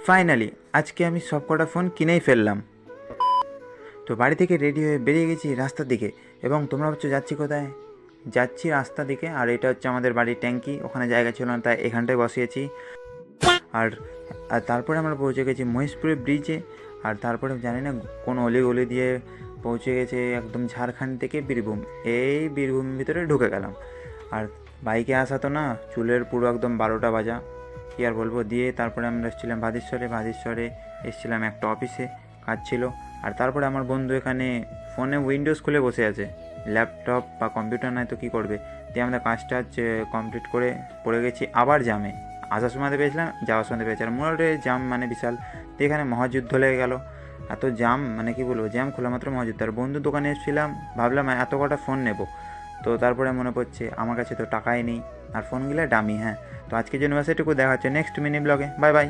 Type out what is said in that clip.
Finally আজকে আমি সব কটা ফোন কিনেই ফেললাম। তো বাড়ি থেকে রেডি হয়ে বেরিয়ে গেছি রাস্তার দিকে। এবং তোমরা ভাবছো যাচ্ছি কোথায়? যাচ্ছি রাস্তার দিকে। আর এটা হচ্ছে আমাদের বাড়ির ট্যাঙ্কি, ওখানে জায়গা ছিল না তাই এখানটায় বসিয়েছি। আর আর তারপরে আমরা পৌঁছে গেছি মহেশপুরের ব্রিজে। আর তারপরে জানি না কোন অলি গলি দিয়ে পৌঁছে গেছে একদম ঝাড়খণ্ড থেকে বীরভূম। এই বীরভূম ভিতরে ঢুকে গেলাম। আর বাইকে আসা তো না, চুলের পুরো একদম 12টা বাজা, কী আর বলবো। দিয়ে তারপরে আমরা এসেছিলাম ভাদেশ্বরে এসেছিলাম একটা অফিসে, কাজ ছিল। আর তারপরে আমার বন্ধু এখানে ফোনে উইন্ডোজ খুলে বসে আছে, ল্যাপটপ বা কম্পিউটার নয় তো কী করবে। দিয়ে আমরা কাজটা কমপ্লিট করে পড়ে গেছি আবার জামে। আসার সময়তে পেয়েছিলাম, যাওয়ার সময় পেয়েছি। আর মোটামুটি জাম মানে বিশাল। তো এখানে মহাযুদ্ধ লেগে গেল। এত জাম মানে কি বলবো, জ্যাম খোলা মাত্র মহাযুদ্ধ। আর বন্ধুর দোকানে এসেছিলাম, ভাবলাম এত কটা ফোন নেব। তো তারপরে মনে পড়ছে আমার কাছে তো টাকাই নেই, আর ফোনগুলো দামি। হ্যাঁ, তো আজকের জন্য বাস এটুকু। দেখা হচ্ছে নেক্সট মিনি ব্লগে। Bye bye.